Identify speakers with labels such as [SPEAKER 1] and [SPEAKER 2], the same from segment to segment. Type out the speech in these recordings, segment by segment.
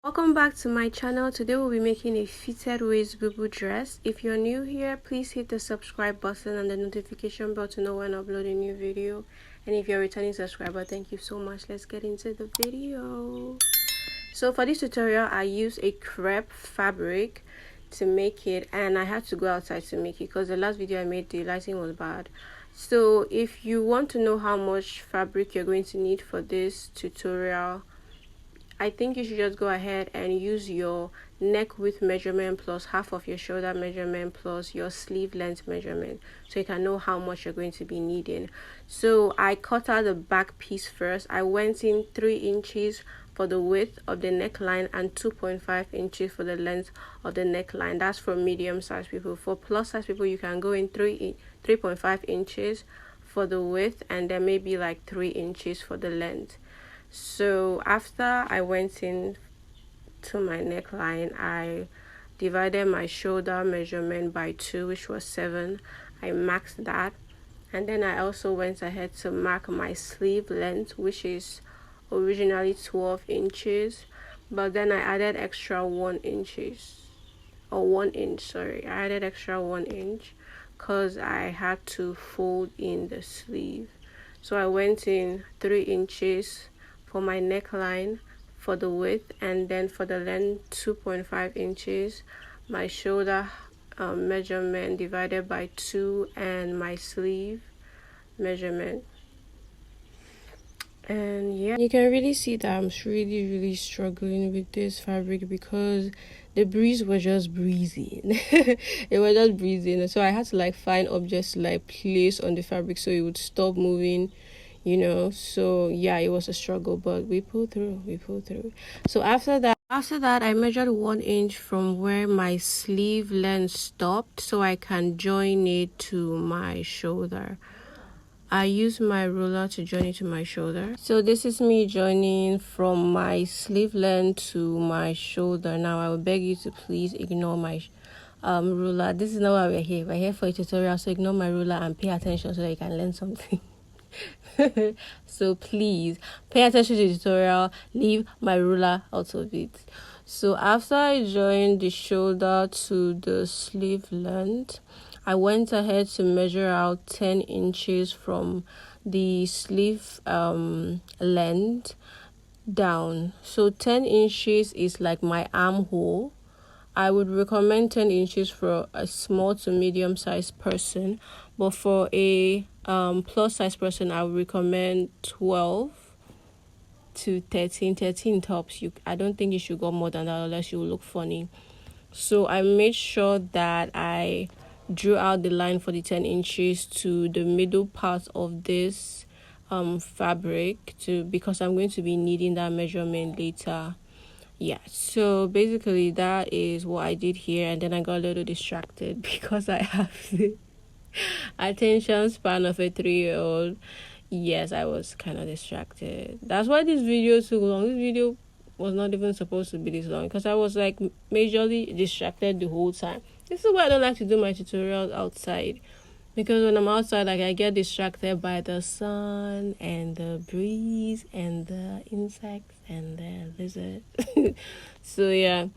[SPEAKER 1] Welcome back to my channel. Today we'll be making a fitted waist bubu dress. If you're new here, please hit the subscribe button and the notification bell to know when I upload a new video. And if you're a returning subscriber, thank you so much. Let's get into the video. So for this tutorial, I use a crepe fabric to make it, and I had to go outside to make it because the last video I made, the lighting was bad. So if you want to know how much fabric you're going to need for this tutorial, I think you should just go ahead and use your neck width measurement plus half of your shoulder measurement plus your sleeve length measurement, so you can know how much you're going to be needing. So I cut out the back piece first. I went in 3 inches for the width of the neckline and 2.5 inches for the length of the neckline. That's for medium size people. For plus size people, you can go in 3.5 inches for the width and then maybe like 3 inches for the length. So after I went in to my neckline, I divided my shoulder measurement by 2, which was 7. I marked that, and then I also went ahead to mark my sleeve length, which is originally 12 inches, but then I added extra 1 inch, sorry. I added extra 1 inch because I had to fold in the sleeve. So I went in 3 inches for my neckline for the width, and then for the length 2.5 inches, my shoulder measurement divided by 2, and my sleeve measurement. And yeah, you can really see that I'm really struggling with this fabric because the breeze was just breezy. It was just breezing, so I had to like find objects to like place on the fabric so it would stop moving, you know. So yeah, it was a struggle, but we pulled through. So after that I measured 1 inch from where my sleeve length stopped so I can join it to my shoulder. I use my ruler to join it to my shoulder. So this is me joining from my sleeve length to my shoulder. Now I will beg you to please ignore my ruler. This is not why we're here. We're here for a tutorial, so ignore my ruler and pay attention so that you can learn something. So please pay attention to the tutorial, leave my ruler out of it. So after I joined the shoulder to the sleeve length, I went ahead to measure out 10 inches from the sleeve length down. So 10 inches is like my armhole. I would recommend 10 inches for a small to medium sized person, but for a plus size person, I would recommend 12 to 13 tops. I don't think you should go more than that unless you will look funny. So I made sure that I drew out the line for the 10 inches to the middle part of this fabric because I'm going to be needing that measurement later. Yeah, so basically that is what I did here, and then I got a little distracted because I have the attention span of a 3-year-old. Yes, I was kind of distracted. That's why this video took long. This video was not even supposed to be this long because I was like majorly distracted the whole time. This is why I don't like to do my tutorials outside, because when I'm outside, like, I get distracted by the sun and the breeze and the insects and the lizard. So yeah,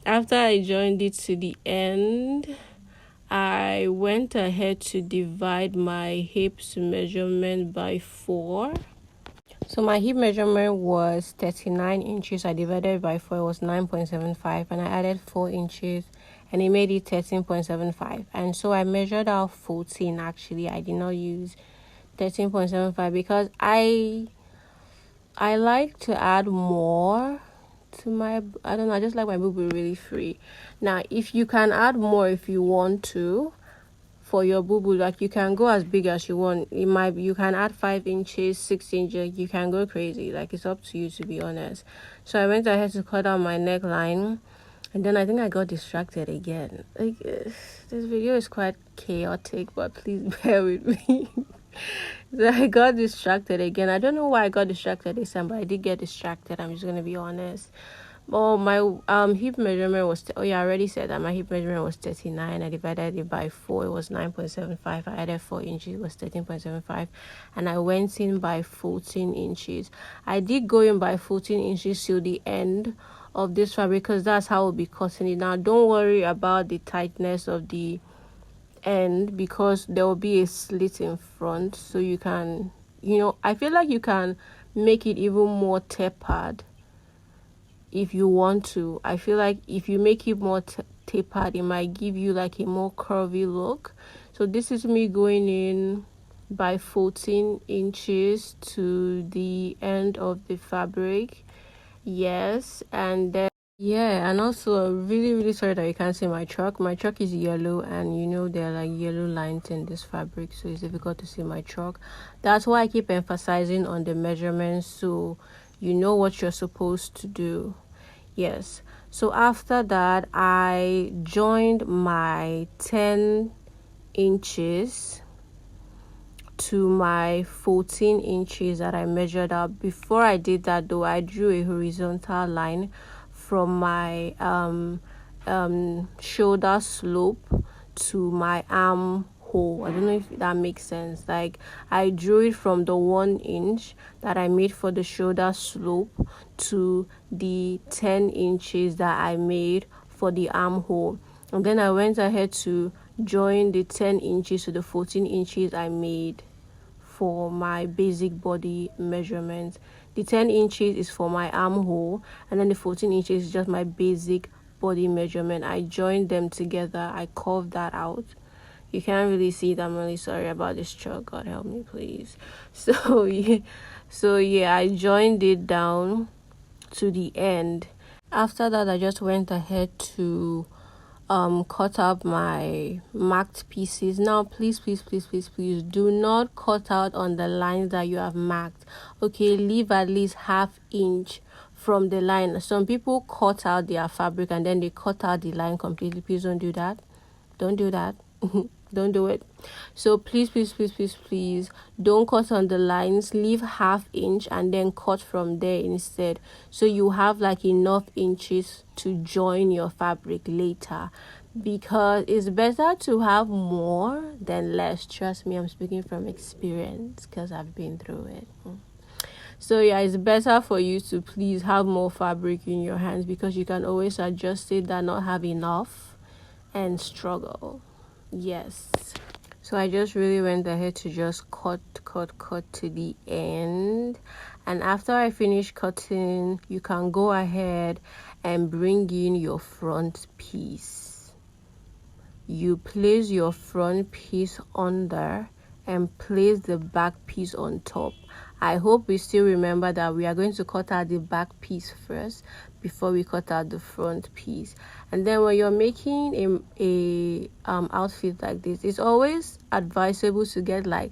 [SPEAKER 1] after I joined it to the end, I went ahead to divide my hips measurement by 4. So my hip measurement was 39 inches. I divided by 4, it was 9.75, and I added 4 inches and it made it 13.75. And so I measured out 14. Actually, I did not use 13.75 because I like to add more to my, I don't know, I just like my boob really free. Now if you can add more if you want to for your boo-boo, like you can go as big as you want. You can add 5 inches, 6 inches, you can go crazy. Like, it's up to you, to be honest. So I went ahead to cut out my neckline, and then I think I got distracted again. Like, this video is quite chaotic, but please bear with me. So I got distracted again. I don't know why I got distracted this time, but I did get distracted. I'm just gonna be honest. Well, my hip measurement was, I already said that my hip measurement was 39. I divided it by 4, it was 9.75. I added 4 inches, it was 13.75. And I went in by 14 inches. I did go in by 14 inches till the end of this fabric, because that's how we'll be cutting it. Now don't worry about the tightness of the end, because there will be a slit in front, so you can, I feel like you can make it even more tapered if you want to. I feel like if you make it more tapered, it might give you like a more curvy look. So this is me going in by 14 inches to the end of the fabric. Yes, and then and also really sorry that you can't see my chalk. My chalk is yellow, and there are like yellow lines in this fabric, so it's difficult to see my chalk. That's why I keep emphasizing on the measurements, so you know what you're supposed to do. Yes, so after that I joined my 10 inches to my 14 inches that I measured out. Before I did that though, I drew a horizontal line from my shoulder slope to my armhole. I don't know if that makes sense. Like, I drew it from the 1 inch that I made for the shoulder slope to the 10 inches that I made for the armhole, and then I went ahead to join the 10 inches to the 14 inches I made for my basic body measurement. The 10 inches is for my armhole, and then the 14 inches is just my basic body measurement. I joined them together. I carved that out. You can't really see it. I'm really sorry about this chalk. God help me, please. So yeah, I joined it down to the end. After that, I just went ahead to cut out my marked pieces. Now please do not cut out on the lines that you have marked. Okay, leave at least ½ inch from the line. Some people cut out their fabric and then they cut out the line completely. Please don't do that. Don't do that. Don't do it. So please don't cut on the lines. Leave ½ inch and then cut from there instead, so you have like enough inches to join your fabric later, because it's better to have more than less. Trust me, I'm speaking from experience because I've been through it. So yeah, it's better for you to please have more fabric in your hands, because you can always adjust it than not have enough and struggle. Yes, so I just really went ahead to just cut to the end, and after I finish cutting, you can go ahead and bring in your front piece. You place your front piece under and place the back piece on top. I hope we still remember that we are going to cut out the back piece first before we cut out the front piece. And then when you're making a outfit like this, it's always advisable to get like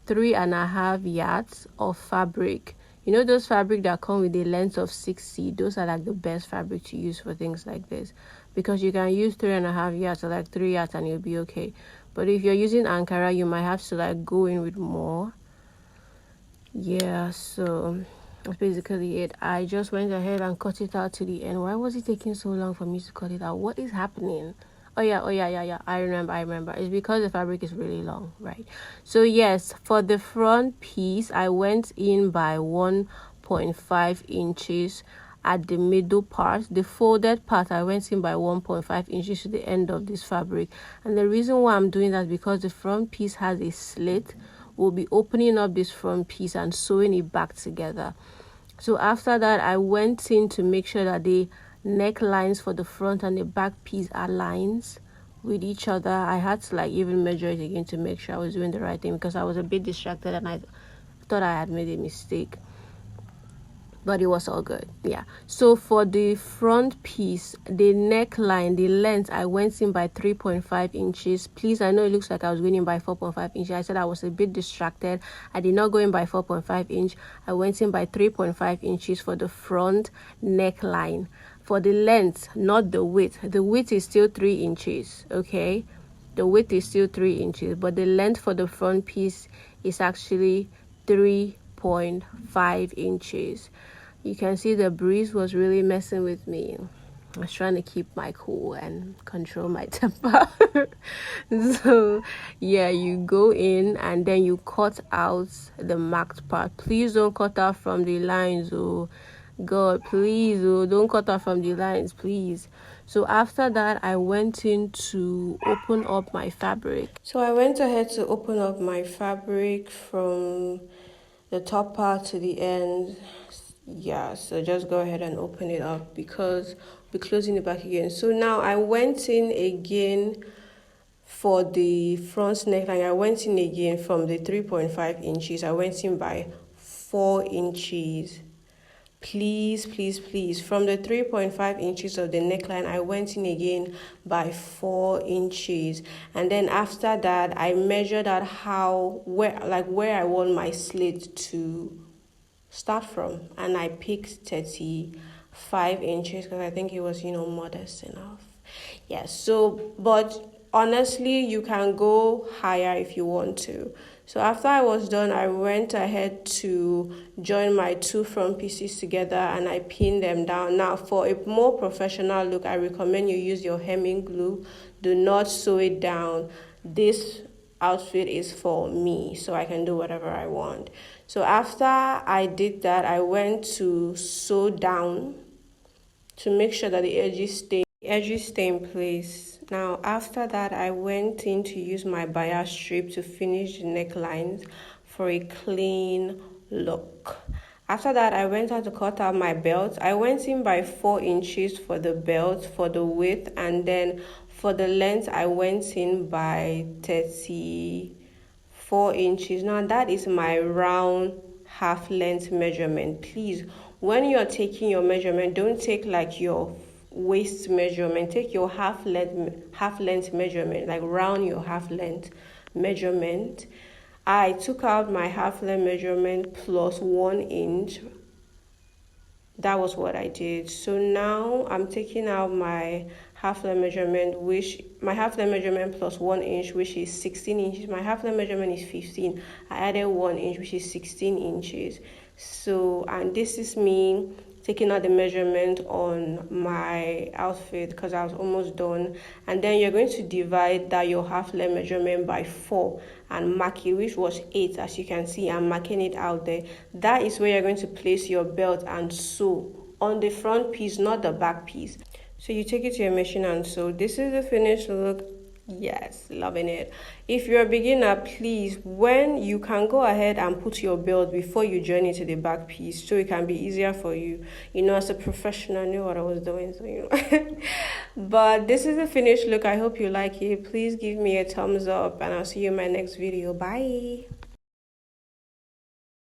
[SPEAKER 1] 3.5 yards of fabric. You know those fabric that come with a length of 6C? Those are like the best fabric to use for things like this, because you can use 3.5 yards or like 3 yards and you'll be okay. But if you're using Ankara, you might have to like go in with more. Yeah, so that's basically it. I just went ahead and cut it out to the end. Why was it taking so long for me to cut it out? What is happening? Oh yeah, I remember. It's because the fabric is really long, right? So yes, for the front piece, I went in by 1.5 inches at the middle part. The folded part, I went in by 1.5 inches to the end of this fabric. And the reason why I'm doing that is because the front piece has a slit. We'll be opening up this front piece and sewing it back together. So after that, I went in to make sure that the necklines for the front and the back piece aligns with each other. I had to like even measure it again to make sure I was doing the right thing, because I was a bit distracted and I thought I had made a mistake. But it was all good. Yeah, so for the front piece, the neckline, the length, I went in by 3.5 inches. Please, I know it looks like I was going in by 4.5 inches. I said I was a bit distracted. I did not go in by 4.5 inch. I went in by 3.5 inches for the front neckline. For the length, not the width. The width is still 3 inches, okay? The width is still 3 inches, but the length for the front piece is actually 3.5 inches. You can see the breeze was really messing with me. I was trying to keep my cool and control my temper. So yeah, you go in and then you cut out the marked part. Please don't cut out from the lines, or God, please, oh, don't cut off from the lines, please. So after that, I went in to open up my fabric. So I went ahead to open up my fabric from the top part to the end. Yeah, so just go ahead and open it up because we're closing it back again. So now I went in again for the front neckline. I went in again from the 3.5 inches. I went in by 4 inches. Please, from the 3.5 inches of the neckline, I went in again by 4 inches, and then after that I measured out where I want my slit to start from, and I picked 35 inches because I think it was modest enough. Yes. So but honestly, you can go higher if you want to. So after I was done, I went ahead to join my two front pieces together and I pinned them down. Now for a more professional look, I recommend you use your hemming glue. Do not sew it down. This outfit is for me, so I can do whatever I want. So after I did that, I went to sew down to make sure that the edges stay in place. Now after that, I went in to use my bias strip to finish the necklines for a clean look. After that, I went out to cut out my belt. I went in by 4 inches for the belt, for the width, and then for the length, I went in by 34 inches. Now that is my round half length measurement. Please, when you're taking your measurement, don't take like your waist measurement. Take your half length measurement, like round your half length measurement. I took out my half length measurement plus 1 inch. That was what I did. So now I'm taking out my half length measurement, plus 1 inch, which is 16 inches. My half length measurement is 15. I added 1 inch, which is 16 inches. So, and this is me taking out the measurement on my outfit because I was almost done. And then you're going to divide that your half length measurement by 4 and mark it, which was 8. As you can see, I'm marking it out there. That is where you're going to place your belt and sew on the front piece, not the back piece. So you take it to your machine and sew. This is the finished look. Yes, loving it. If you're a beginner, please, when you can go ahead and put your belt before you join into the back piece so it can be easier for you. As a professional, I knew what I was doing, so But this is the finished look. I hope you like it. Please give me a thumbs up and I'll see you in my next video. Bye.